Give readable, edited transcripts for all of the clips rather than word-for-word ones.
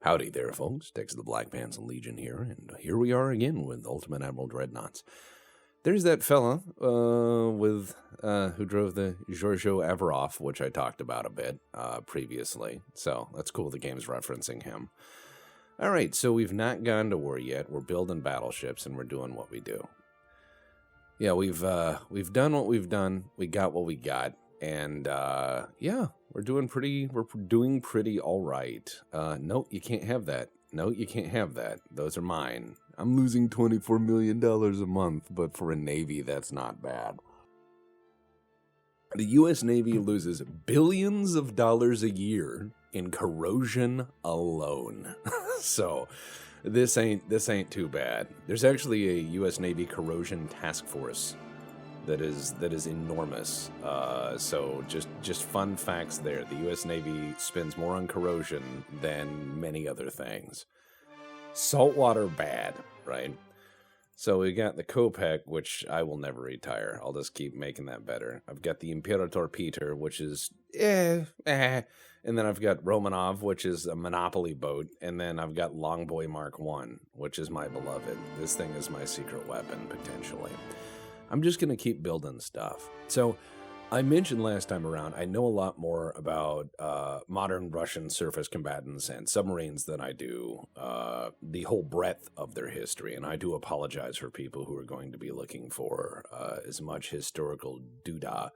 Howdy there, folks. Tex of the Black Pants and Legion here, and here we are again with Ultimate Admiral Dreadnoughts. There's that fella who drove the Giorgio Averoff, which I talked about a bit previously. So that's cool. The game's referencing him. All right, so we've not gone to war yet. We're building battleships, and we're doing what we do. Yeah, we've done what we've done. We got what we got. And, yeah, we're doing pretty all right. No, you can't have that. No, you can't have that. Those are mine. I'm losing $24 million a month, but for a Navy, that's not bad. The U.S. Navy loses billions of dollars a year in corrosion alone. So, this ain't too bad. There's actually a U.S. Navy corrosion task force that is enormous. So just fun facts there. The U.S. Navy spends more on corrosion than many other things. Saltwater bad, right? So we got the Kopek, which I will never retire. I'll just keep making that better. I've got the Imperator Peter, which is and then I've got Romanov, which is a monopoly boat, and then I've got Longboy Mark 1, which is my beloved. This thing is my secret weapon, potentially. I'm just going to keep building stuff. So I mentioned last time around, I know a lot more about modern Russian surface combatants and submarines than I do the whole breadth of their history. And I do apologize for people who are going to be looking for as much historical doodah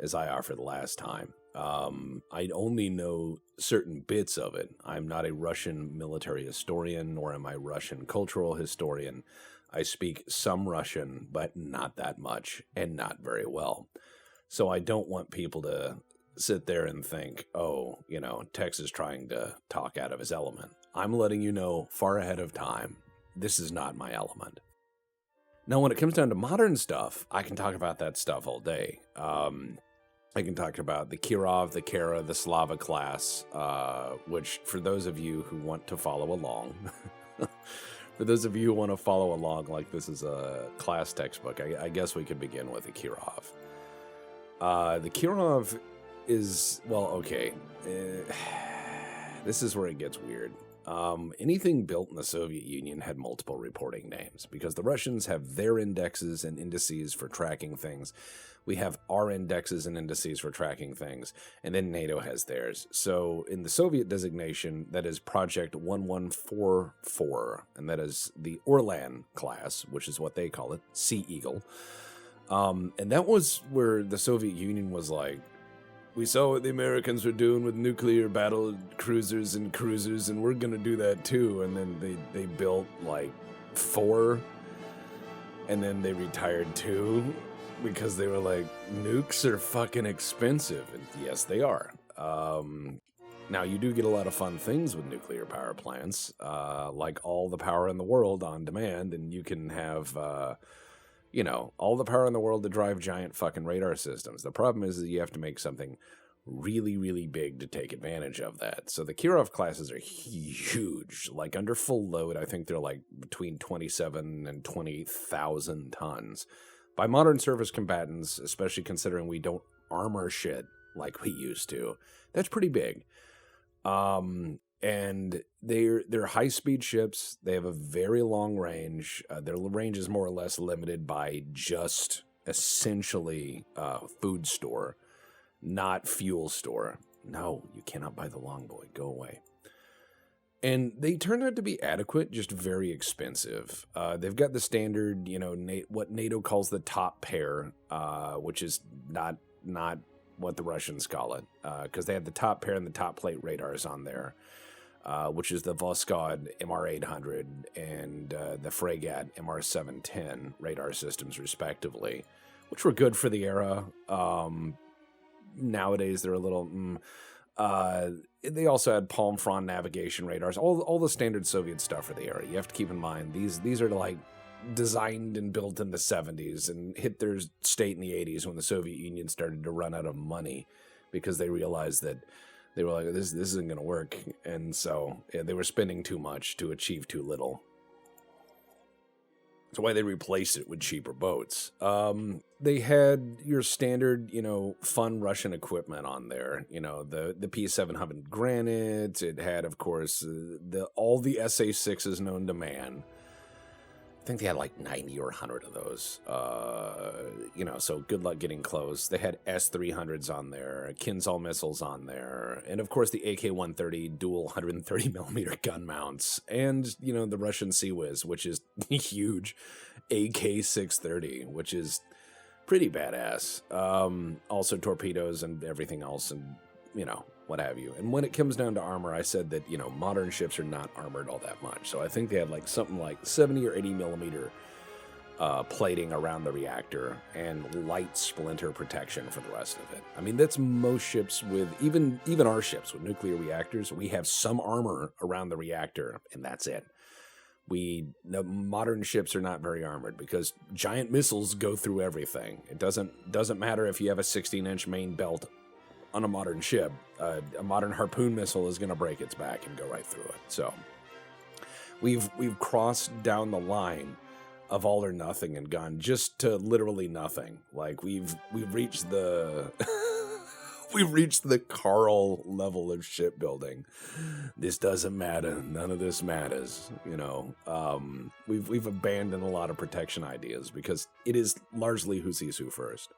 as I offered the last time. I only know certain bits of it. I'm not a Russian military historian, nor am I a Russian cultural historian. I speak some Russian, but not that much, and not very well. So I don't want people to sit there and think, oh, you know, Tex is trying to talk out of his element. I'm letting you know far ahead of time, this is not my element. Now, when it comes down to modern stuff, I can talk about that stuff all day. I can talk about the Kirov, the Kara, the Slava class, which for those of you who want to follow along... For those of you who want to follow along like this is a class textbook, I guess we could begin with the Kirov. The Kirov is, well, okay. This is where it gets weird. Anything built in the Soviet Union had multiple reporting names because the Russians have their indexes and indices for tracking things. We have our indexes and indices for tracking things, and then NATO has theirs. So in the Soviet designation, that is Project 1144, and that is the Orlan class, which is what they call it, Sea Eagle. And that was where the Soviet Union was like, we saw what the Americans were doing with nuclear battle cruisers, and we're going to do that too. And then they built like 4, and then they retired 2. Because they were like, nukes are fucking expensive. And yes, they are. Now, you do get a lot of fun things with nuclear power plants, like all the power in the world on demand, and you can have, all the power in the world to drive giant fucking radar systems. The problem is that you have to make something really, really big to take advantage of that. So the Kirov classes are huge. Like, under full load, I think they're like between 27 and 20,000 tons. By modern surface combatants, especially considering we don't armor shit like we used to, that's pretty big. And they're high-speed ships. They have a very long range. Their range is more or less limited by just essentially food store, not fuel store. No, you cannot buy the Longboy. Go away. And they turn out to be adequate, just very expensive. They've got the standard, what NATO calls the top pair, which is not what the Russians call it, because they have the top pair and the top plate radars on there, which is the Voskhod MR800 and the Fregat MR710 radar systems, respectively, which were good for the era. Nowadays, they're a little... they also had palm frond navigation radars, all the standard Soviet stuff for the era. You have to keep in mind, these are like designed and built in the 70s and hit their state in the 80s when the Soviet Union started to run out of money because they realized that they were like, this isn't going to work. And so they were spending too much to achieve too little. That's why they replaced it with cheaper boats. They had your standard, fun Russian equipment on there. The P-700 Granite. It had, of course, all the SA-6s known to man. I think they had like 90 or 100 of those. So good luck getting close. They had S-300s on there, Kinzhal missiles on there, and of course the AK-130 dual 130mm gun mounts, and the Russian Sea Whiz, which is huge, AK-630, which is pretty badass. Also torpedoes and everything else, and what have you. And when it comes down to armor, I said that, modern ships are not armored all that much. So I think they had like something like 70 or 80 millimeter plating around the reactor and light splinter protection for the rest of it. I mean, that's most ships with, even our ships with nuclear reactors, we have some armor around the reactor, and that's it. The modern ships are not very armored because giant missiles go through everything. It doesn't matter if you have a 16-inch main belt on a modern ship. A modern harpoon missile is going to break its back and go right through it. So we've crossed down the line of all or nothing and gone just to literally nothing. Like we've reached the we've reached the Carl level of shipbuilding. This doesn't matter. None of this matters. We've abandoned a lot of protection ideas because it is largely who sees who first.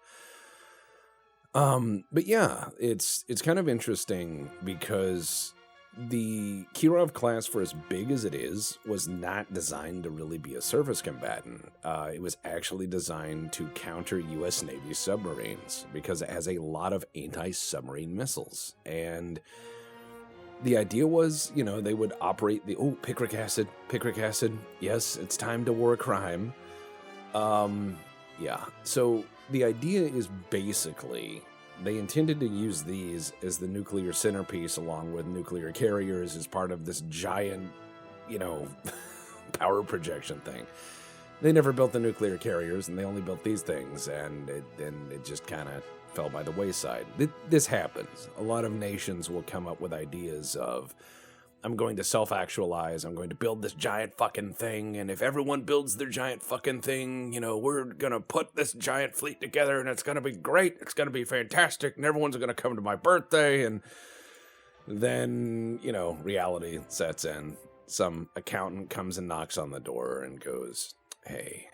But yeah, it's kind of interesting because the Kirov class, for as big as it is, was not designed to really be a surface combatant. It was actually designed to counter U.S. Navy submarines because it has a lot of anti-submarine missiles. And the idea was, they would operate picric acid. Yes, it's time to war crime. Yeah, so the idea is basically they intended to use these as the nuclear centerpiece along with nuclear carriers as part of this giant, power projection thing. They never built the nuclear carriers, and they only built these things, and it just kind of fell by the wayside. This happens. A lot of nations will come up with ideas of, I'm going to self-actualize, I'm going to build this giant fucking thing, and if everyone builds their giant fucking thing, we're going to put this giant fleet together, and it's going to be great, it's going to be fantastic, and everyone's going to come to my birthday, and then, reality sets in. Some accountant comes and knocks on the door and goes, hey,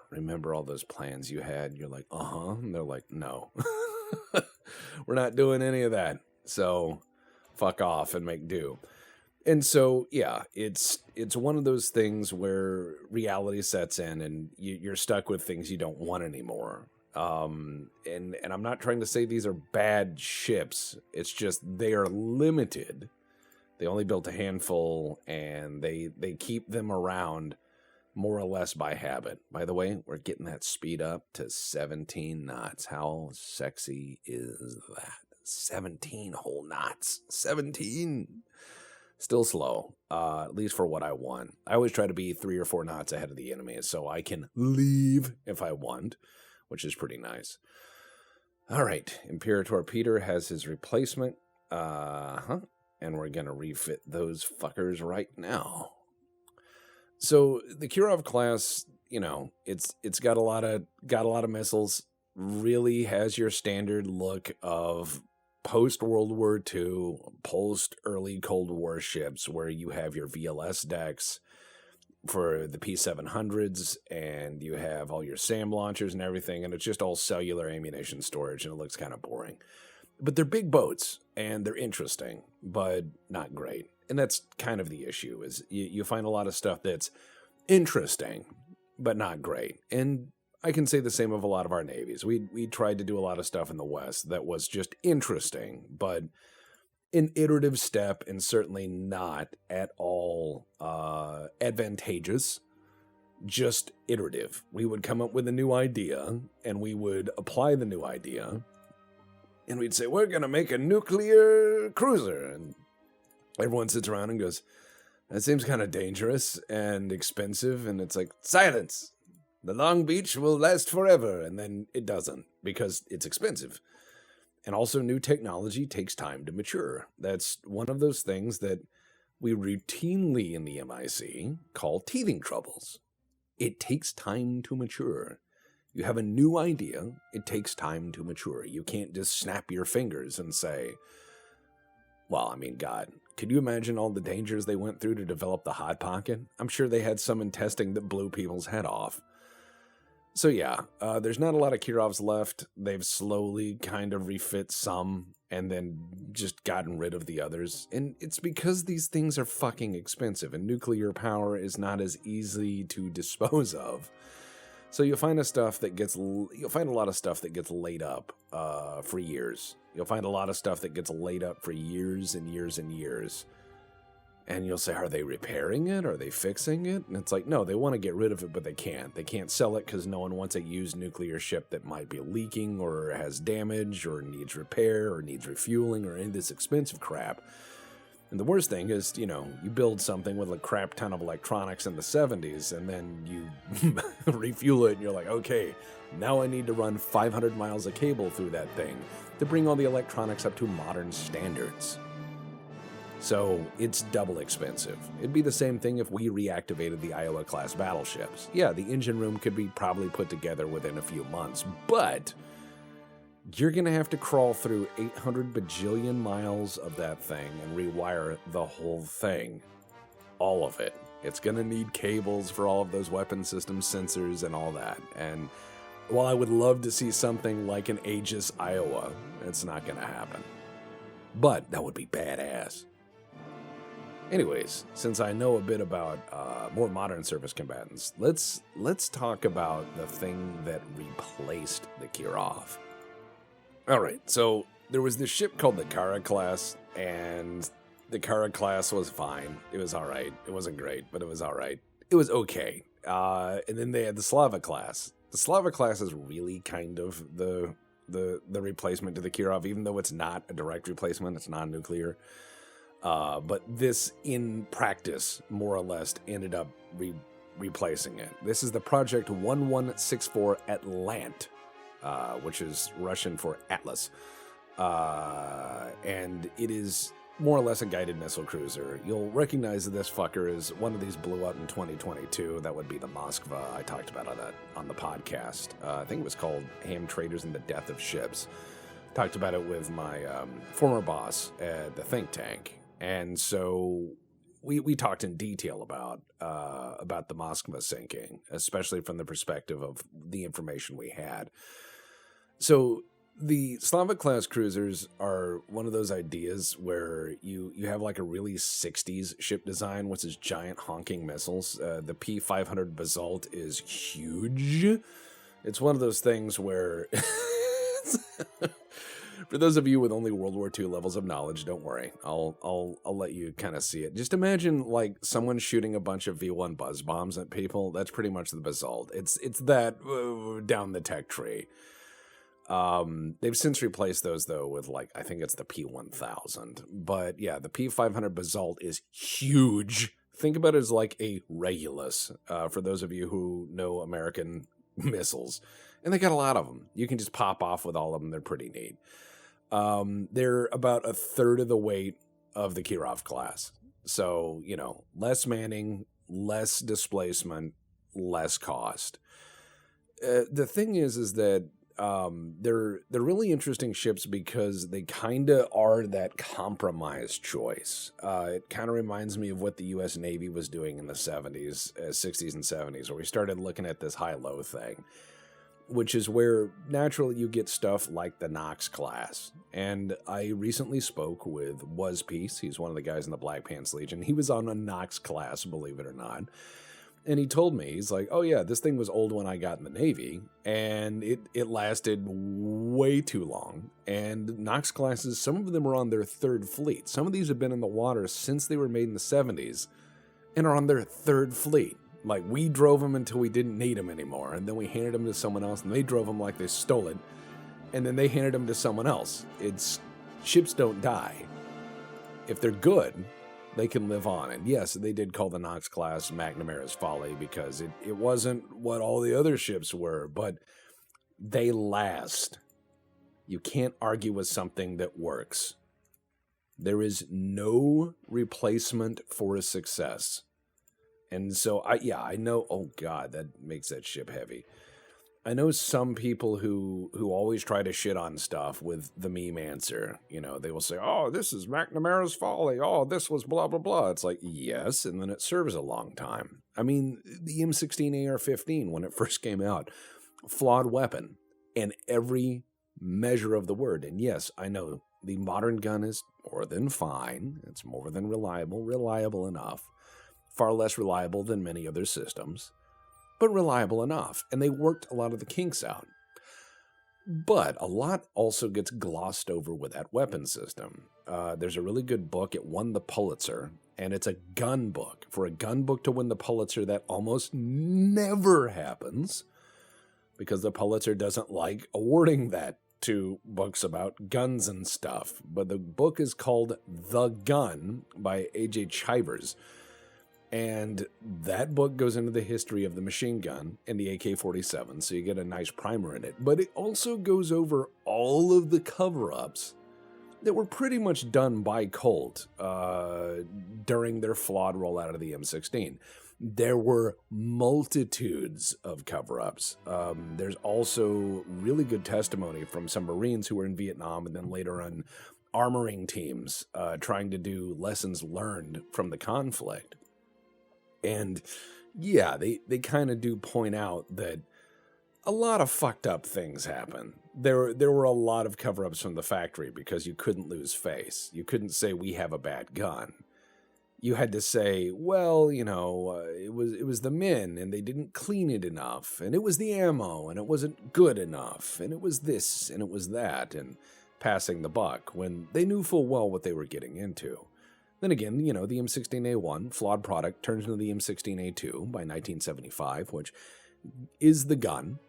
remember all those plans you had? You're like, uh-huh, and they're like, no, we're not doing any of that, so fuck off and make do. And so, yeah, it's one of those things where reality sets in and you're stuck with things you don't want anymore. And I'm not trying to say these are bad ships. It's just they are limited. They only built a handful, and they keep them around more or less by habit. By the way, we're getting that speed up to 17 knots. How sexy is that? 17 whole knots. 17. Still slow, at least for what I want. I always try to be 3 or 4 knots ahead of the enemy so I can leave if I want, which is pretty nice. All right, Imperator Peter has his replacement. And we're going to refit those fuckers right now. So the Kirov class, it's got a lot of missiles. Really has your standard look of post-World War II, post-early Cold War ships where you have your VLS decks for the P-700s and you have all your SAM launchers and everything, and it's just all cellular ammunition storage, and it looks kind of boring. But they're big boats, and they're interesting, but not great. And that's kind of the issue, is you find a lot of stuff that's interesting, but not great. And I can say the same of a lot of our navies. We tried to do a lot of stuff in the West that was just interesting, but an iterative step and certainly not at all advantageous, just iterative. We would come up with a new idea, and we would apply the new idea, and we'd say, we're going to make a nuclear cruiser. And everyone sits around and goes, that seems kind of dangerous and expensive. And it's like, silence. The Long Beach will last forever. And then it doesn't, because it's expensive. And also new technology takes time to mature. That's one of those things that we routinely in the MIC call teething troubles. It takes time to mature. You have a new idea, it takes time to mature. You can't just snap your fingers and say, well, I mean, God, could you imagine all the dangers they went through to develop the Hot Pocket? I'm sure they had some in testing that blew people's head off. So yeah, there's not a lot of Kirovs left. They've slowly kind of refit some and then just gotten rid of the others. And it's because these things are fucking expensive and nuclear power is not as easy to dispose of. So you'll find a lot of stuff that gets laid up for years. You'll find a lot of stuff that gets laid up for years and years and years. And you'll say, are they repairing it? Are they fixing it? And it's like, no, they want to get rid of it, but they can't. They can't sell it because no one wants a used nuclear ship that might be leaking or has damage or needs repair or needs refueling or any of this expensive crap. And the worst thing is, you build something with a crap ton of electronics in the 70s, and then you refuel it, and you're like, okay, now I need to run 500 miles of cable through that thing to bring all the electronics up to modern standards. So it's double expensive. It'd be the same thing if we reactivated the Iowa-class battleships. Yeah, the engine room could be probably put together within a few months, but you're going to have to crawl through 800 bajillion miles of that thing and rewire the whole thing. All of it. It's going to need cables for all of those weapon system sensors and all that. And while I would love to see something like an Aegis Iowa, it's not going to happen. But that would be badass. Anyways, since I know a bit about more modern surface combatants, let's talk about the thing that replaced the Kirov. All right, so there was this ship called the Kara class, and the Kara class was fine. It was all right. It wasn't great, but it was all right. It was okay. And then they had the Slava class. The Slava class is really kind of the replacement to the Kirov, even though it's not a direct replacement. It's non-nuclear. But this, in practice, more or less, ended up replacing it. This is the Project 1164 Atlant, which is Russian for Atlas. And it is more or less a guided missile cruiser. You'll recognize that this fucker is one of these blew up in 2022. That would be the Moskva. I talked about that on the podcast. I think it was called Ham Traders and the Death of Ships. Talked about it with my former boss at the think tank. And so we talked in detail about the Moskva sinking, especially from the perspective of the information we had. So the Slava-class cruisers are one of those ideas where you have like a really 60s ship design, which is giant honking missiles. The P-500 Basalt is huge. It's one of those things where... For those of you with only World War II levels of knowledge, don't worry. I'll let you kind of see it. Just imagine like someone shooting a bunch of V1 buzz bombs at people. That's pretty much the Basalt. It's that down the tech tree. They've since replaced those though with like I think it's the P1000. But yeah, the P500 Basalt is huge. Think about it as like a Regulus. For those of you who know American missiles, and they got a lot of them. You can just pop off with all of them. They're pretty neat. They're about a third of the weight of the Kirov class. So, less manning, less displacement, less cost. The thing is that they're really interesting ships because they kind of are that compromise choice. It kind of reminds me of what the U.S. Navy was doing in the 70s, 60s, and 70s, where we started looking at this high-low thing, which is where naturally you get stuff like the Knox class. And I recently spoke with Peace. He's one of the guys in the Black Pants Legion. He was on a Knox class, believe it or not. And he told me, he's like, oh yeah, this thing was old when I got in the Navy, and it lasted way too long. And Knox classes, some of them are on their third fleet. Some of these have been in the water since they were made in the 70s and are on their third fleet. Like, we drove them until we didn't need them anymore, and then we handed them to someone else, and they drove them like they stole it, and then they handed them to someone else. Ships don't die. If they're good, they can live on. And yes, they did call the Knox class McNamara's Folly because it wasn't what all the other ships were, but they last. You can't argue with something that works. There is no replacement for a success. And so, I know, oh God, that makes that ship heavy. I know some people who always try to shit on stuff with the meme answer. You know, they will say, oh, this is McNamara's folly. Oh, this was blah, blah, blah. It's like, yes, and then it serves a long time. I mean, the M16 AR-15, when it first came out, flawed weapon in every measure of the word. And yes, I know the modern gun is more than fine. It's more than reliable enough. Far less reliable than many other systems, but reliable enough. And they worked a lot of the kinks out. But a lot also gets glossed over with that weapon system. There's a really good book. It won the Pulitzer, and it's a gun book. For a gun book to win the Pulitzer, that almost never happens because the Pulitzer doesn't like awarding that to books about guns and stuff. But the book is called The Gun by A.J. Chivers. And that book goes into the history of the machine gun and the AK-47, so you get a nice primer in it. But it also goes over all of the cover-ups that were pretty much done by Colt during their flawed rollout of the M16. There were multitudes of cover-ups. There's also really good testimony from some Marines who were in Vietnam and then later on armoring teams trying to do lessons learned from the conflict. And yeah, they kind of do point out that a lot of fucked up things happen. There were a lot of cover-ups from the factory because you couldn't lose face. You couldn't say, we have a bad gun. You had to say, well, you know, it was the men and they didn't clean it enough, and it was the ammo and it wasn't good enough, and it was this and it was that, and passing the buck when they knew full well what they were getting into. Then again, you know, the M16A1, flawed product, turns into the M16A2 by 1975, which is the gun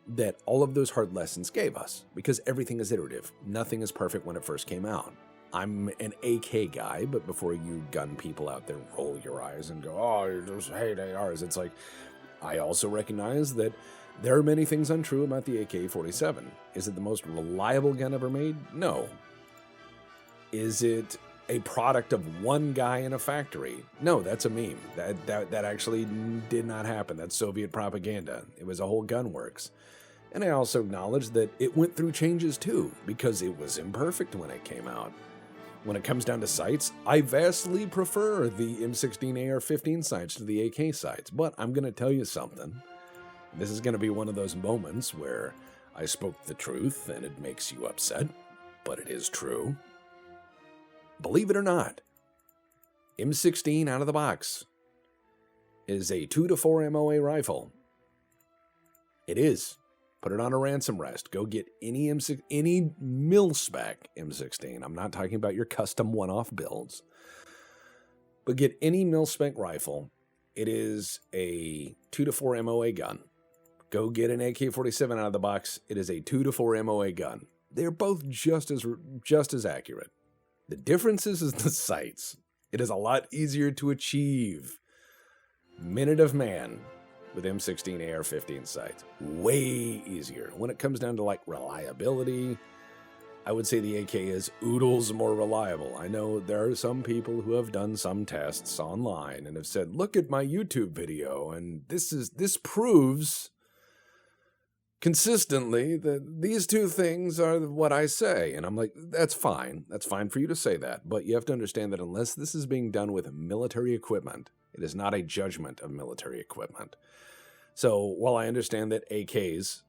that all of those hard lessons gave us, because everything is iterative. Nothing is perfect when it first came out. I'm an AK guy, but before you gun people out there, roll your eyes and go, oh, you just hate ARs. It's like, I also recognize that there are many things untrue about the AK-47. Is it the most reliable gun ever made? No. Is it a product of one guy in a factory? No, that's a meme. That actually did not happen. That's Soviet propaganda. It was a whole gun works. And I also acknowledge that it went through changes too, because it was imperfect when it came out. When it comes down to sights, I vastly prefer the M16 AR-15 sights to the AK sights. But I'm going to tell you something. This is going to be one of those moments where I spoke the truth and it makes you upset, but it is true. Believe it or not, M16 out of the box is a 2 to 4 MOA rifle. It is. Put it on a ransom rest. Go get any mil-spec M16. I'm not talking about your custom one-off builds. But get any mil-spec rifle. It is a 2 to 4 MOA gun. Go get an AK-47 out of the box. It is a 2 to 4 MOA gun. They're both just as accurate. The difference is the sights. It is a lot easier to achieve. Minute of man with M16 AR-15 sights. Way easier. When it comes down to like reliability, I would say the AK is oodles more reliable. I know there are some people who have done some tests online and have said, look at my YouTube video, and this proves consistently that these two things are what I say. And I'm like, that's fine. That's fine for you to say that. But you have to understand that unless this is being done with military equipment, it is not a judgment of military equipment. So while I understand that AKs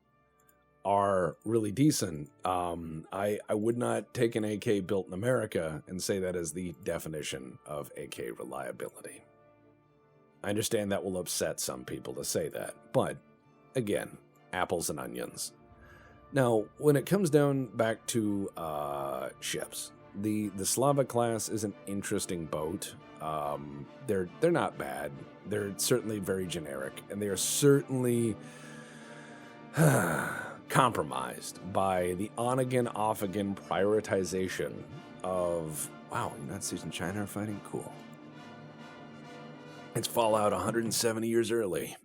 are really decent, I would not take an AK built in America and say that is the definition of AK reliability. I understand that will upset some people to say that. But again, apples and onions. Now, when it comes down back to ships, the Slava class is an interesting boat. They're not bad. They're certainly very generic, and they are certainly compromised by the on-again, off-again prioritization of, wow, United States and China are fighting? Cool. It's Fallout 170 years early.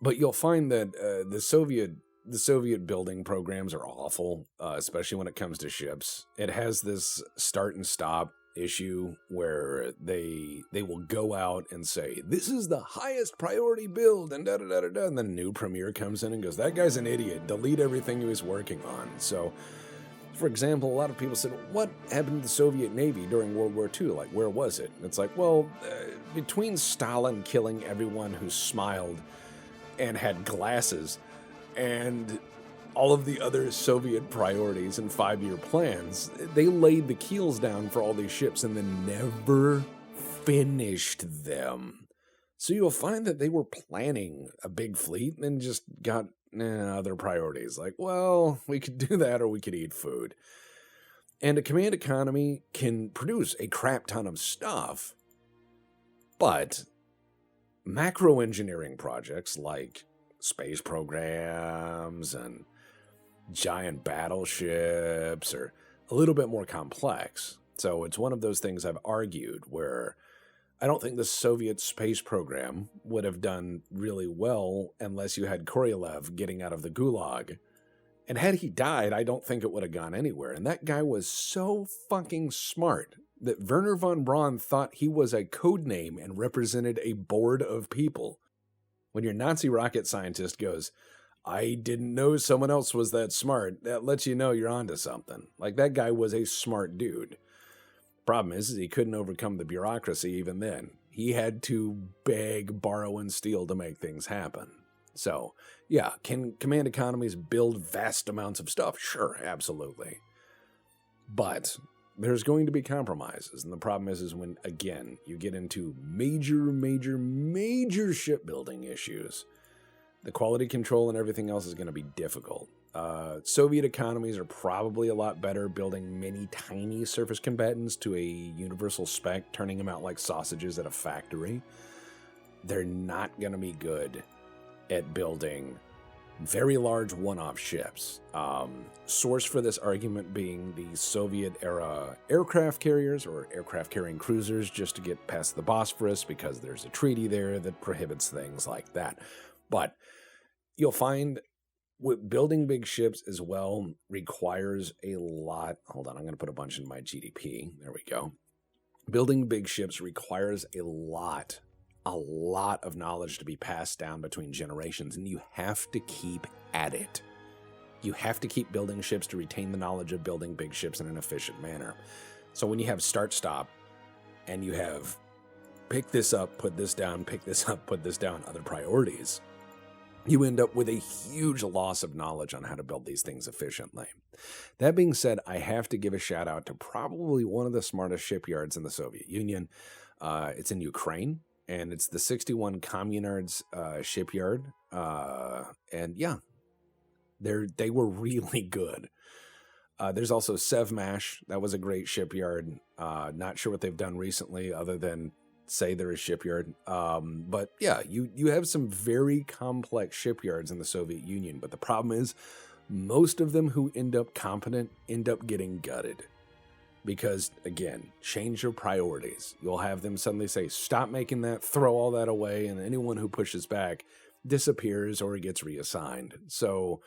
But you'll find that the Soviet building programs are awful, especially when it comes to ships. It has this start and stop. issue where they will go out and say, this is the highest priority build, and da-da-da-da-da, and then a new premier comes in and goes, that guy's an idiot, delete everything he was working on. So, for example, a lot of people said, what happened to the Soviet Navy during World War II? Like, where was it? And it's like, well, between Stalin killing everyone who smiled and had glasses, and all of the other Soviet priorities and 5-year plans, they laid the keels down for all these ships and then never finished them. So you'll find that they were planning a big fleet and just got other priorities. Like, well, we could do that or we could eat food. And a command economy can produce a crap ton of stuff, but macro engineering projects like space programs and giant battleships are a little bit more complex. So it's one of those things I've argued where I don't think the Soviet space program would have done really well unless you had Korolev getting out of the Gulag. And had he died, I don't think it would have gone anywhere. And that guy was so fucking smart that Werner von Braun thought he was a code name and represented a board of people. When your Nazi rocket scientist goes, I didn't know someone else was that smart, that lets you know you're onto something. Like, that guy was a smart dude. Problem is he couldn't overcome the bureaucracy even then. He had to beg, borrow, and steal to make things happen. So, yeah, can command economies build vast amounts of stuff? Sure, absolutely. But there's going to be compromises. And the problem is when, again, you get into major shipbuilding issues, the quality control and everything else is going to be difficult. Soviet economies are probably a lot better building many tiny surface combatants to a universal spec, turning them out like sausages at a factory. They're not going to be good at building very large one-off ships. Source for this argument being the Soviet-era aircraft carriers or aircraft-carrying cruisers just to get past the Bosphorus because there's a treaty there that prohibits things like that. But you'll find building big ships as well requires a lot. Hold on, I'm going to put a bunch in my GDP. There we go. Building big ships requires a lot of knowledge to be passed down between generations, and you have to keep at it. You have to keep building ships to retain the knowledge of building big ships in an efficient manner. So when you have start-stop, and you have pick this up, put this down, pick this up, put this down, other priorities, you end up with a huge loss of knowledge on how to build these things efficiently. That being said, I have to give a shout out to probably one of the smartest shipyards in the Soviet Union. It's in Ukraine, and it's the 61 Communards shipyard. And yeah, they were really good. There's also Sevmash. That was a great shipyard. Not sure what they've done recently other than say they're a shipyard. But yeah, you have some very complex shipyards in the Soviet Union. But the problem is most of them who end up competent end up getting gutted. Because, again, change your priorities. You'll have them suddenly say, stop making that, throw all that away, and anyone who pushes back disappears or gets reassigned. So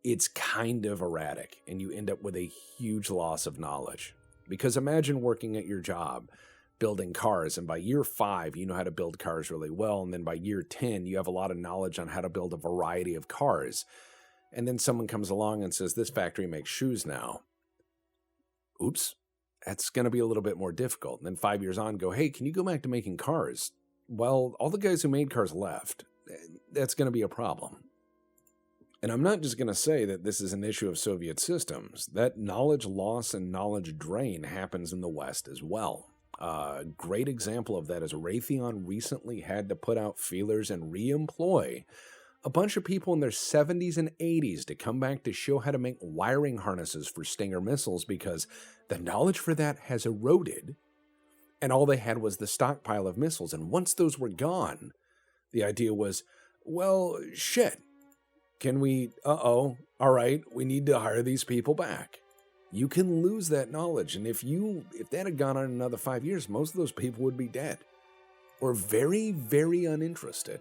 it's kind of erratic, and you end up with a huge loss of knowledge. Because imagine working at your job, building cars, and by year 5, you know how to build cars really well, and then by year 10, you have a lot of knowledge on how to build a variety of cars. And then someone comes along and says, this factory makes shoes now. Oops, that's going to be a little bit more difficult. And then 5 years on, go, hey, can you go back to making cars? Well, all the guys who made cars left. That's going to be a problem. And I'm not just going to say that this is an issue of Soviet systems. That knowledge loss and knowledge drain happens in the West as well. A great example of that is Raytheon recently had to put out feelers and re-employ a bunch of people in their 70s and 80s to come back to show how to make wiring harnesses for Stinger missiles because the knowledge for that has eroded, and all they had was the stockpile of missiles. And once those were gone, the idea was, well, shit, can we, all right, we need to hire these people back. You can lose that knowledge, and if that had gone on another 5 years, most of those people would be dead or very, very uninterested.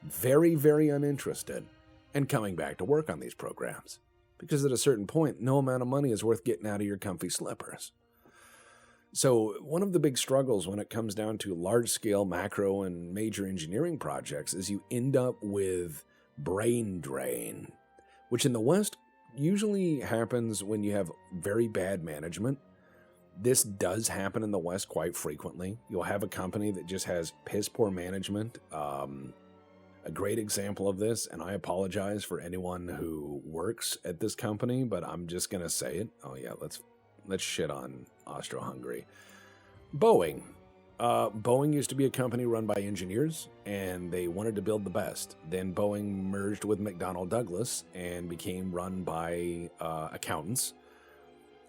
Very, very uninterested in coming back to work on these programs. Because at a certain point, no amount of money is worth getting out of your comfy slippers. So one of the big struggles when it comes down to large-scale macro and major engineering projects is you end up with brain drain, which in the West usually happens when you have very bad management. This does happen in the West quite frequently. You'll have a company that just has piss-poor management. A great example of this, and I apologize for anyone who works at this company, but I'm just going to say it. Oh yeah, let's shit on Austro-Hungary. Boeing. Boeing used to be a company run by engineers, and they wanted to build the best. Then Boeing merged with McDonnell Douglas and became run by accountants.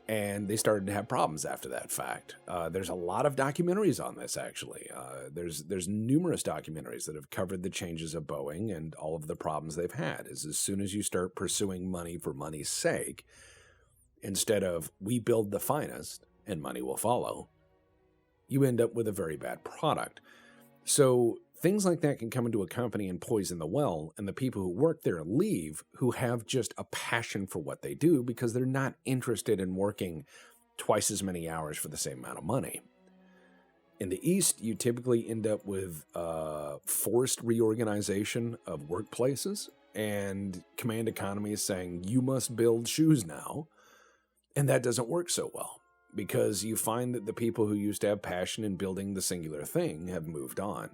And they started to have problems after that fact. There's a lot of documentaries on this, actually. There's numerous documentaries that have covered the changes of Boeing and all of the problems they've had. Is as soon as you start pursuing money for money's sake, instead of we build the finest and money will follow, you end up with a very bad product. So things like that can come into a company and poison the well, and the people who work there leave who have just a passion for what they do because they're not interested in working twice as many hours for the same amount of money. In the East, you typically end up with forced reorganization of workplaces and command economies saying, you must build shoes now. And that doesn't work so well because you find that the people who used to have passion in building the singular thing have moved on.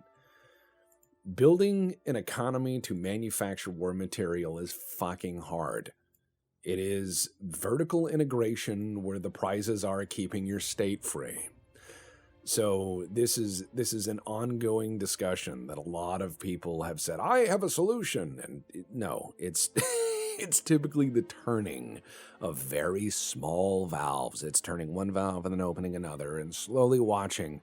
Building an economy to manufacture war material is fucking hard. It is vertical integration where the prizes are keeping your state free. So this is an ongoing discussion that a lot of people have said, I have a solution. And no, it's it's typically the turning of very small valves. It's turning one valve and then opening another and slowly watching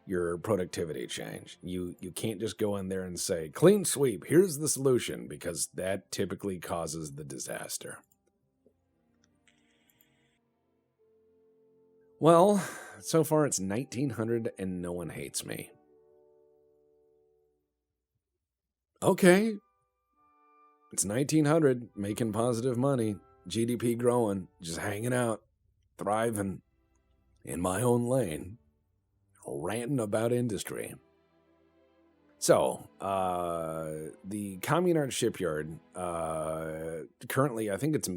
your productivity change. You can't just go in there and say, clean sweep, here's the solution, because that typically causes the disaster. Well, so far it's 1900 and no one hates me. Okay. It's 1900, making positive money, GDP growing, just hanging out, thriving in my own lane, ranting about industry. So, the Communard shipyard, currently, I think it's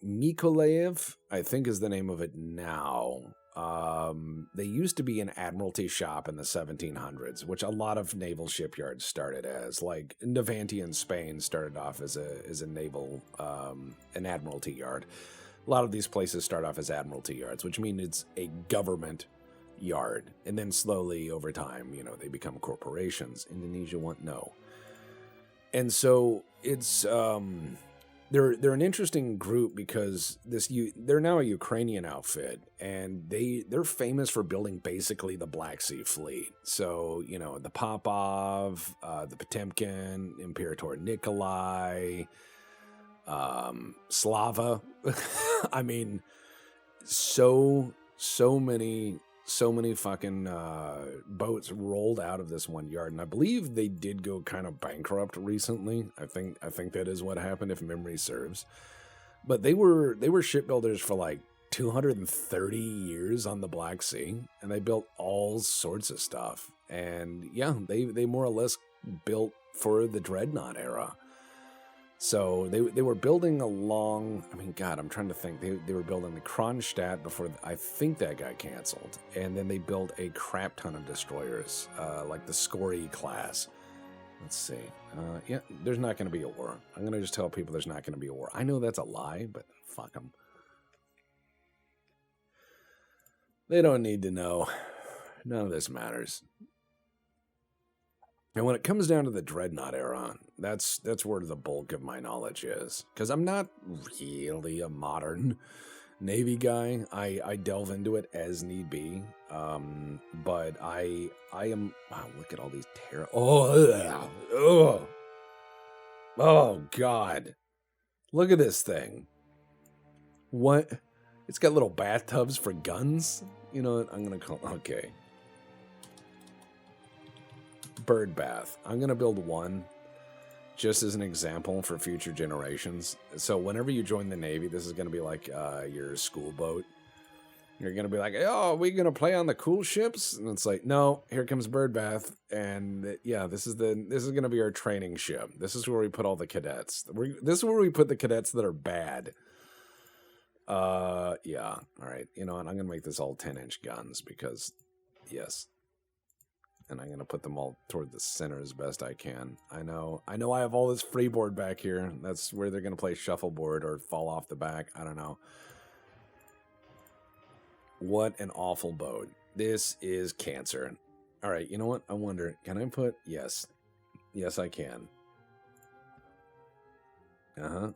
Mykolaiv, I think is the name of it now. They used to be an admiralty shop in the 1700s, which a lot of naval shipyards started as. Like Navantia in Spain started off as a naval, an admiralty yard. A lot of these places start off as admiralty yards, which means it's a government yard. And then slowly over time, they become corporations. Indonesia no. And so it's, they're an interesting group because they're now a Ukrainian outfit, and they're famous for building basically the Black Sea Fleet. So, the Popov, the Potemkin, Imperator Nikolai, Slava. I mean, so many fucking boats rolled out of this one yard, and I believe they did go kind of bankrupt recently. I think that is what happened, if memory serves. But they were shipbuilders for like 230 years on the Black Sea, and they built all sorts of stuff. And yeah, they more or less built for the Dreadnought era. So they were building along, I'm trying to think. They were building the Kronstadt before, I think that got canceled. And then they built a crap ton of destroyers, like the Scory class. Let's see. Yeah, there's not going to be a war. I'm going to just tell people there's not going to be a war. I know that's a lie, but fuck them. They don't need to know. None of this matters. And when it comes down to the Dreadnought era, that's where the bulk of my knowledge is. Because I'm not really a modern Navy guy. I delve into it as need be. But I am... Wow, look at all these Oh, God. Look at this thing. What? It's got little bathtubs for guns? You know what? I'm going to call... Okay. Bird bath. I'm going to build one just as an example for future generations. So whenever you join the Navy, this is going to be like your school boat. You're going to be like, oh, are we going to play on the cool ships? And it's like, no, here comes Birdbath. And yeah, this is going to be our training ship. This is where we put all the cadets. This is where we put the cadets that are bad. Yeah. All right. You know what? I'm going to make this all 10-inch guns because, yes. And I'm going to put them all toward the center as best I can. I know I have all this freeboard back here. That's where they're going to play shuffleboard or fall off the back. I don't know. What an awful boat. This is cancer. All right, you know what? I wonder, can I put... Yes. Yes, I can. Uh-huh.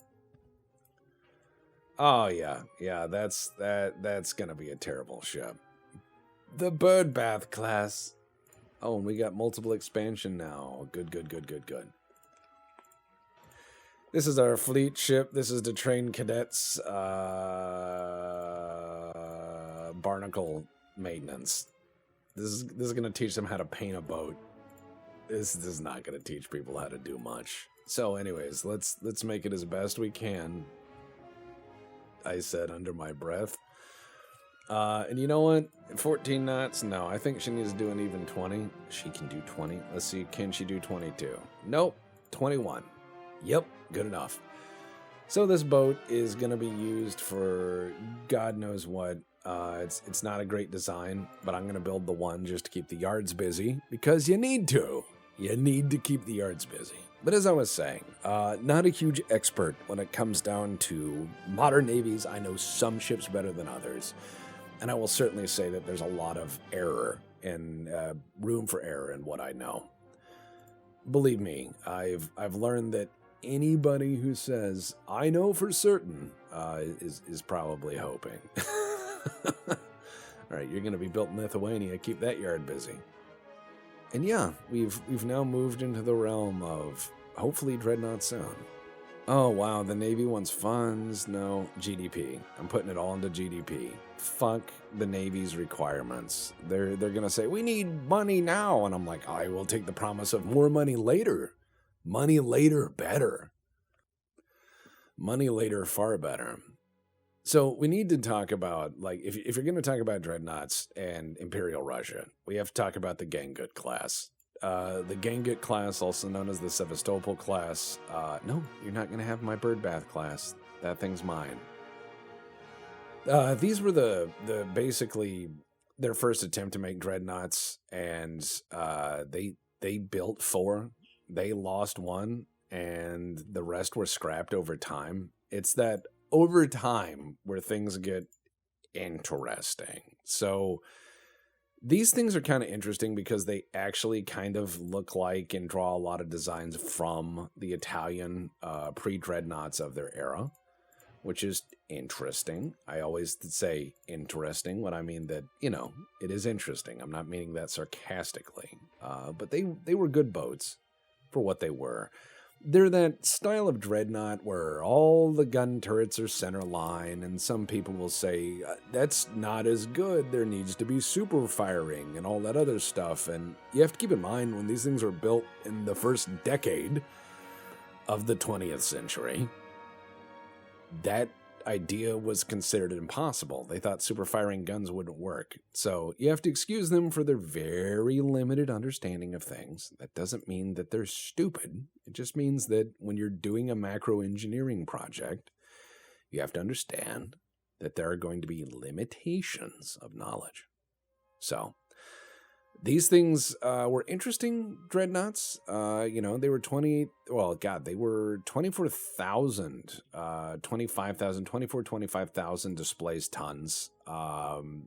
Oh, yeah. Yeah, that's going to be a terrible ship. The Birdbath class. Oh, and we got multiple expansion now. Good. This is our fleet ship. This is to train cadets. Barnacle maintenance. This is going to teach them how to paint a boat. This is not going to teach people how to do much. So anyways, let's make it as best we can. I said under my breath. And you know what? 14 knots? No, I think she needs to do an even 20. She can do 20. Let's see, can she do 22? Nope, 21. Yep, good enough. So this boat is going to be used for God knows what. It's not a great design, but I'm going to build the one just to keep the yards busy, because you need to. You need to keep the yards busy. But as I was saying, not a huge expert when it comes down to modern navies. I know some ships better than others, and I will certainly say that there's a lot of error and room for error in what I know. Believe me, I've learned that anybody who says I know for certain is probably hoping. All right, you're going to be built in Lithuania. Keep that yard busy. And yeah, we've now moved into the realm of hopefully Dreadnought soon. Oh wow, the Navy wants funds. No, GDP. I'm putting it all into GDP. Fuck the Navy's requirements. They're gonna say we need money now, and I'm like, I will take the promise of more money later. Money later, better. Money later, far better. So we need to talk about, like, if you're going to talk about Dreadnoughts and Imperial Russia, we have to talk about the Gangut class. The Gangut class, also known as the Sevastopol class. No, you're not going to have my Birdbath class. That thing's mine. These were the basically their first attempt to make Dreadnoughts, and they built 4. They lost 1, and the rest were scrapped over time. It's that over time where things get interesting. So these things are kind of interesting because they actually kind of look like and draw a lot of designs from the Italian pre-dreadnoughts of their era, which is interesting. I always say interesting when I mean that, you know, it is interesting. I'm not meaning that sarcastically. But they were good boats for what they were. They're that style of dreadnought where all the gun turrets are center line, and some people will say, that's not as good, there needs to be super firing and all that other stuff. And you have to keep in mind, when these things were built in the first decade of the 20th century, that idea was considered impossible. They thought super firing guns wouldn't work. So you have to excuse them for their very limited understanding of things. That doesn't mean that they're stupid. It just means that when you're doing a macro engineering project, you have to understand that there are going to be limitations of knowledge. So these things were interesting dreadnoughts. You know, they were they were 24,000, 25,000, 25,000 displaced tons.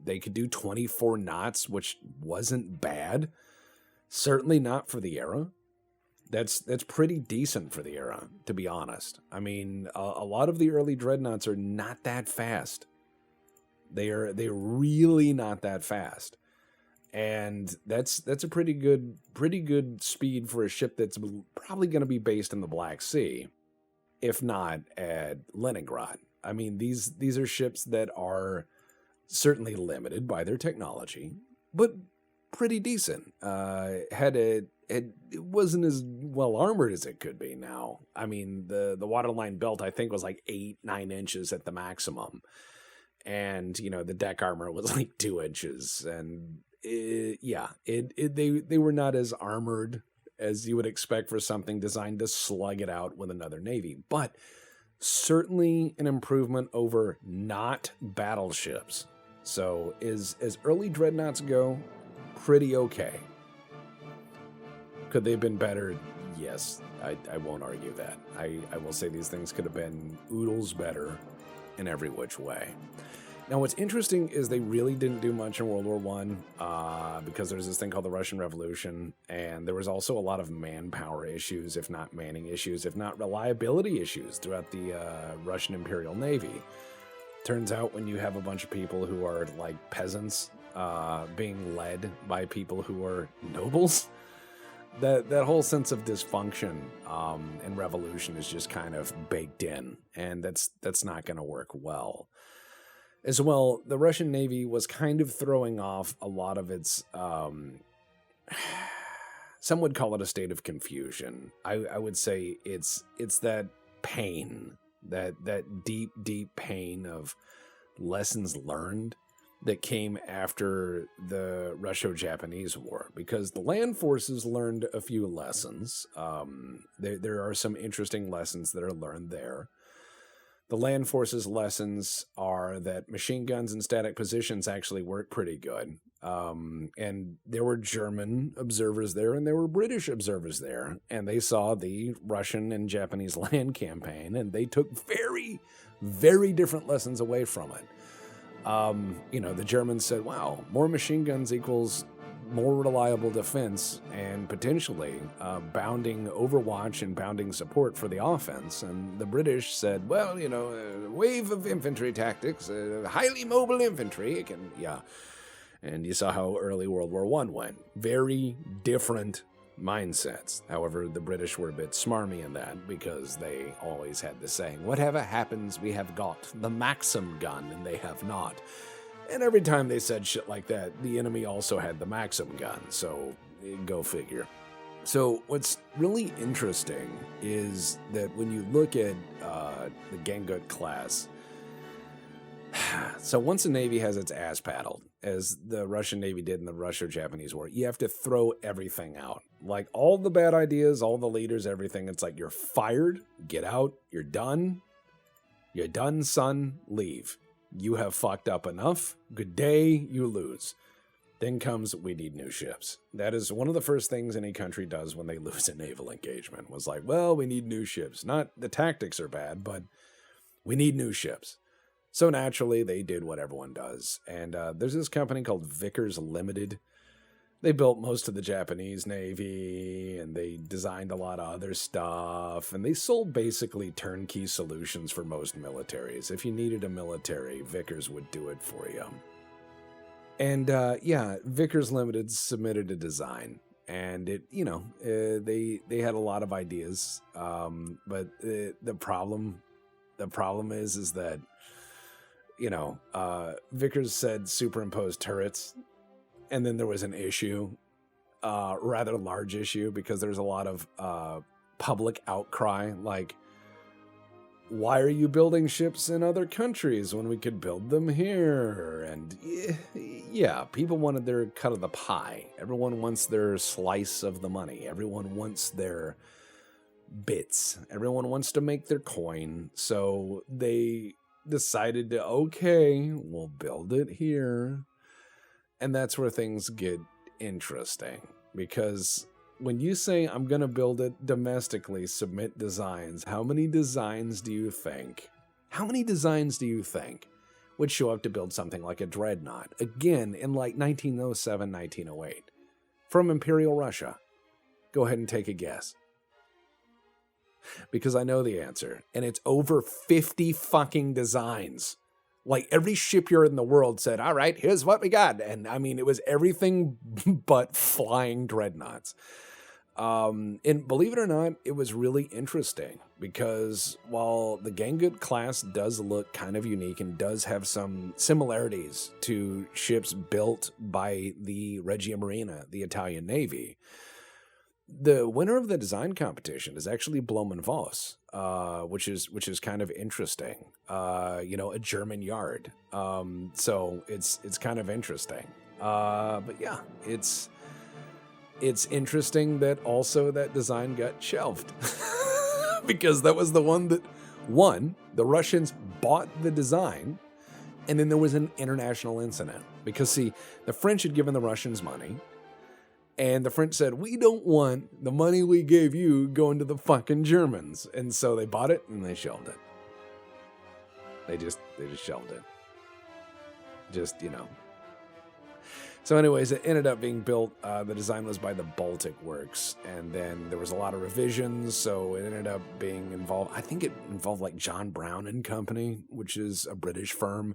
They could do 24 knots, which wasn't bad. Certainly not for the era. That's pretty decent for the era, to be honest. I mean, a lot of the early dreadnoughts are not that fast. They're really not that fast. And that's a pretty good speed for a ship that's probably going to be based in the Black Sea, if not at Leningrad. I mean, these are ships that are certainly limited by their technology, but pretty decent. It wasn't as well armored as it could be now. I mean, the waterline belt, I think, was like 8-9 inches at the maximum. and the deck armor was like 2 inches, and they were not as armored as you would expect for something designed to slug it out with another navy, but certainly an improvement over not battleships. So as early dreadnoughts go, pretty okay. Could they have been better? Yes, I won't argue that. I will say these things could have been oodles better in every which way. Now, what's interesting is they really didn't do much in World War I because there's this thing called the Russian Revolution, and there was also a lot of manpower issues, if not manning issues, if not reliability issues throughout the Russian Imperial Navy. Turns out when you have a bunch of people who are like peasants being led by people who are nobles, that whole sense of dysfunction and revolution is just kind of baked in, and that's not going to work well. As well, the Russian Navy was kind of throwing off a lot of its, some would call it a state of confusion. I would say it's that pain, that deep, deep pain of lessons learned that came after the Russo-Japanese War, because the land forces learned a few lessons. There are some interesting lessons that are learned there. The land forces lessons are that machine guns and static positions actually work pretty good. And there were German observers there and there were British observers there. And they saw the Russian and Japanese land campaign, and they took very, very different lessons away from it. The Germans said, wow, more machine guns equals more reliable defense and potentially bounding overwatch and bounding support for the offense. And the British said, well, a wave of infantry tactics, highly mobile infantry. And you saw how early World War I went. Very different mindsets. However, the British were a bit smarmy in that because they always had the saying, whatever happens, we have got the Maxim gun and they have not. And every time they said shit like that, the enemy also had the Maxim gun, so go figure. So what's really interesting is that when you look at the Gangut class, so once a Navy has its ass paddled, as the Russian Navy did in the Russo-Japanese War, you have to throw everything out. Like all the bad ideas, all the leaders, everything. It's like you're fired, get out, you're done. You're done, son, leave. You have fucked up enough. Good day, you lose. Then comes, we need new ships. That is one of the first things any country does when they lose a naval engagement. Was like, well, we need new ships. Not the tactics are bad, but we need new ships. So naturally, they did what everyone does. And there's this company called Vickers Limited. They built most of the Japanese Navy, and they designed a lot of other stuff, and they sold basically turnkey solutions for most militaries. If you needed a military, Vickers would do it for you. And Vickers Limited submitted a design, and they had a lot of ideas, but the problem is that Vickers said superimpose turrets. And then there was an issue, rather large issue, because there's a lot of public outcry, like, why are you building ships in other countries when we could build them here? And yeah, people wanted their cut of the pie. Everyone wants their slice of the money. Everyone wants their bits. Everyone wants to make their coin. So they decided to, okay, we'll build it here. And that's where things get interesting, because when you say, I'm going to build it domestically, submit designs, how many designs do you think would show up to build something like a Dreadnought, again, in like 1907, 1908, from Imperial Russia? Go ahead and take a guess. Because I know the answer, and it's over 50 fucking designs. Like every shipyard in the world said, all right, here's what we got. And I mean, it was everything but flying dreadnoughts. And believe it or not, it was really interesting because while the Gangut class does look kind of unique and does have some similarities to ships built by the Regia Marina, the Italian Navy, The winner of the design competition is actually Blohm and Voss, which is kind of interesting. A German yard. So it's kind of interesting. But yeah, it's interesting that also that design got shelved because that was the one that won. The Russians bought the design, and then there was an international incident because, see, the French had given the Russians money, and the French said, we don't want the money we gave you going to the fucking Germans. And so they bought it and they shelved it. They just shelved it. So anyways, it ended up being built. The design was by the Baltic Works, and then there was a lot of revisions, so it ended up being involved. I think it involved like John Brown and Company, which is a British firm,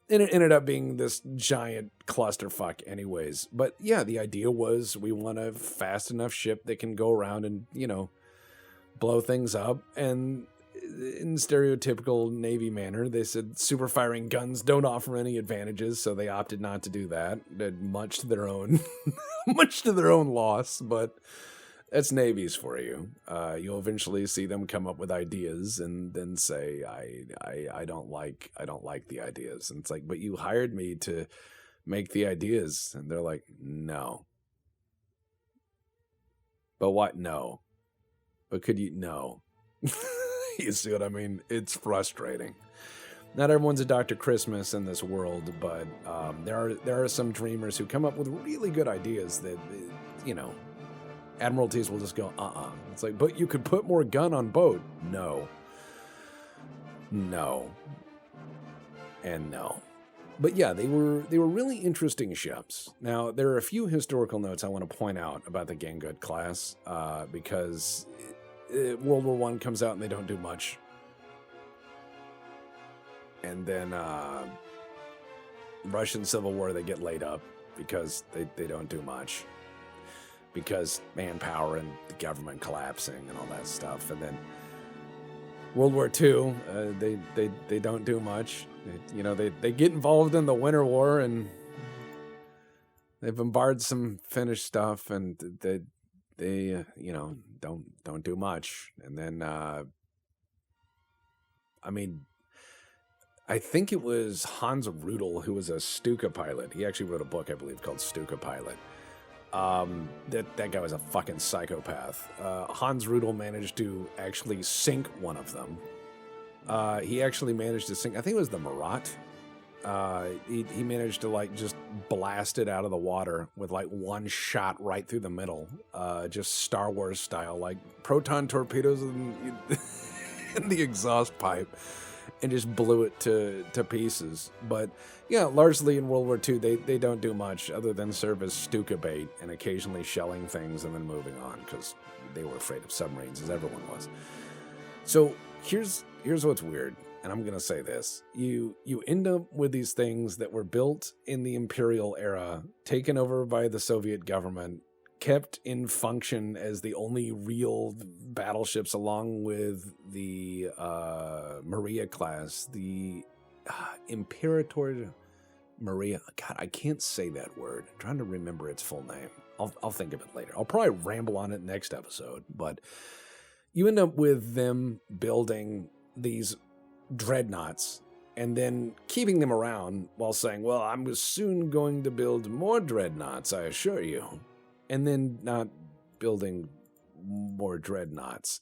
and it ended up being this giant clusterfuck anyways. But yeah, the idea was we want a fast enough ship that can go around and, blow things up. And in stereotypical Navy manner, they said super firing guns don't offer any advantages, so they opted not to do that, much to their own loss. But that's navies for you. You'll eventually see them come up with ideas and then say, I don't like the ideas. And it's like, but you hired me to make the ideas. And they're like, no. But what? No. But could you? No. You see what I mean? It's frustrating. Not everyone's a Dr. Christmas in this world, but there are some dreamers who come up with really good ideas that, Admiralties will just go, It's like, but you could put more gun on boat. No. And no. But yeah, they were really interesting ships. Now, there are a few historical notes I want to point out about the Gangut class, because World War I comes out and they don't do much. And then Russian Civil War, they get laid up because they don't do much. Because manpower and the government collapsing and all that stuff. And then World War II, they don't do much. They get involved in the Winter War and they bombard some Finnish stuff, and they don't do much. And then I think it was Hans Rudel, who was a Stuka pilot. He actually wrote a book, I believe, called Stuka Pilot. That guy was a fucking psychopath. Hans Rudel managed to actually sink one of them. He actually managed to sink, I think it was the Marat. He managed to just blast it out of the water with one shot right through the middle. Just Star Wars style, like proton torpedoes in the exhaust pipe, and just blew it to pieces. But yeah, largely in World War II, they don't do much other than serve as Stuka bait and occasionally shelling things and then moving on, because they were afraid of submarines, as everyone was. So here's what's weird, and I'm gonna say this: you end up with these things that were built in the Imperial era, taken over by the Soviet government, kept in function as the only real battleships, along with the Maria class, the Imperator Maria. God, I can't say that word. I'm trying to remember its full name. I'll think of it later. I'll probably ramble on it next episode. But you end up with them building these dreadnoughts and then keeping them around while saying, well, I'm soon going to build more dreadnoughts, I assure you. And then not building more dreadnoughts,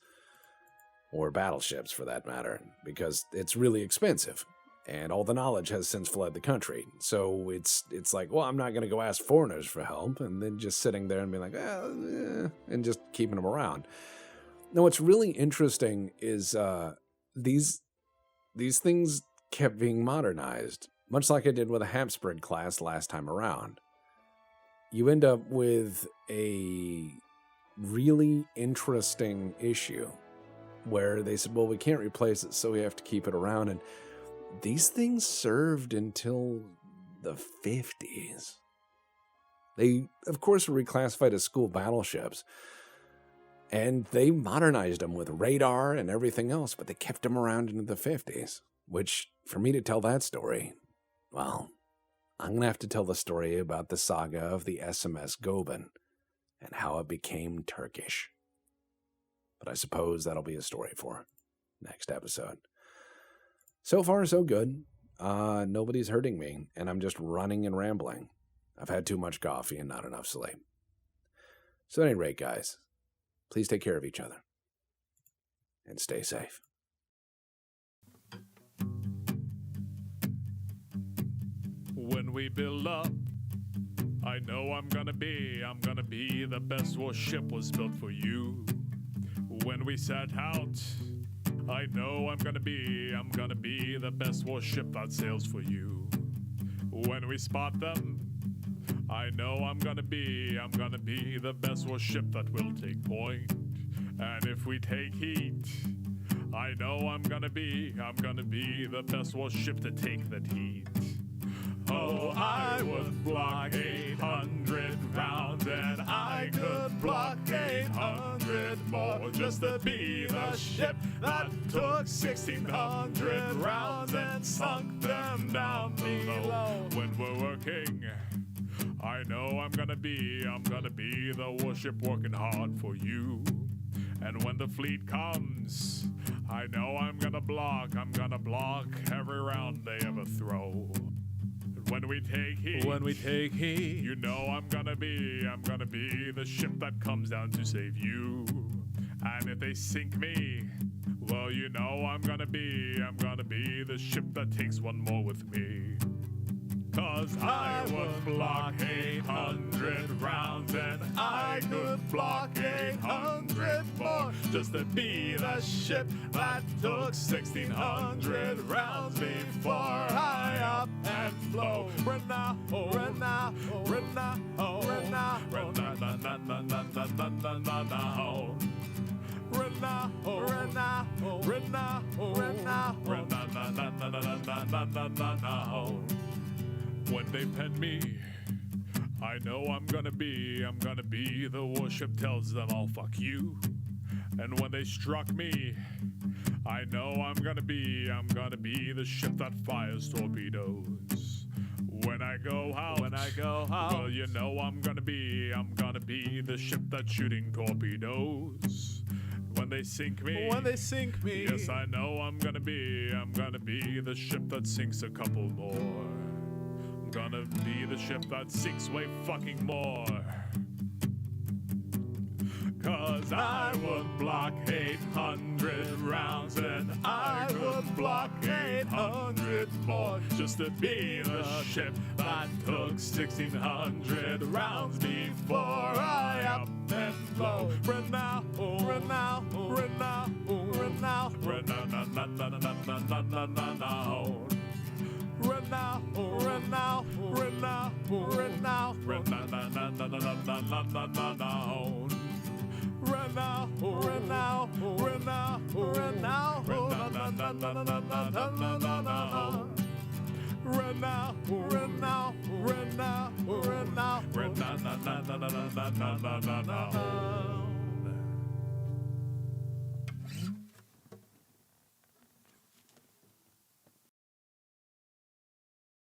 or battleships for that matter, because it's really expensive. And all the knowledge has since fled the country. So it's like, well, I'm not going to go ask foreigners for help, and then just sitting there and being like, and just keeping them around. Now, what's really interesting is these things kept being modernized, much like I did with the Habsburg class last time around. You end up with a really interesting issue where they said, well, we can't replace it, so we have to keep it around. And these things served until the 50s. They, of course, were reclassified as school battleships, and they modernized them with radar and everything else, but they kept them around into the 50s, which, for me to tell that story, well, I'm going to have to tell the story about the saga of the SMS Goeben. and how it became Turkish. But I suppose that'll be a story for next episode. So far, so good. Nobody's hurting me, and I'm just running and rambling. I've had too much coffee and not enough sleep. So at any rate, guys, please take care of each other and stay safe. When we build up, I know I'm gonna be the best warship was built for you. When we set out, I know I'm gonna be the best warship that sails for you. When we spot them, I know I'm gonna be the best warship that will take point. And if we take heat, I know I'm gonna be the best warship to take that heat. Oh, I would block 800 rounds, and I could block 800 more just to be the ship that took 1,600 rounds and sunk them down below. When we're working, I know I'm gonna be the warship working hard for you. And when the fleet comes, I know I'm gonna block every round they ever throw. When we take heat, you know I'm gonna be the ship that comes down to save you. And if they sink me, well, you know I'm gonna be the ship that takes one more with me. 'Cause I would block 800 rounds, and I could block 800 more just to be the ship that took 1,600 rounds before I up and blow. Run now, run now, run now, run now, run now, run now, run now, run now, run now, run now. When they pen me, I know I'm gonna be the warship tells them I'll fuck you. And when they struck me, I know I'm gonna be the ship that fires torpedoes. When I go out, well, you know I'm gonna be the ship that's shooting torpedoes. When they sink me, yes, I know I'm gonna be the ship that sinks a couple more. Gonna be the ship that sinks way fucking more. 'Cause I would block 800 rounds, and I would block 800 more just to be the ship that took 1,600 rounds before I up and blow. Run now, run now, run now, run now, run now, na na na na na na na na na. Run now, run now, run now, run now, run now, na na na na na na na na na. Run now, run now, run now, run now, run now, na na na na na na na na. Run now, run now,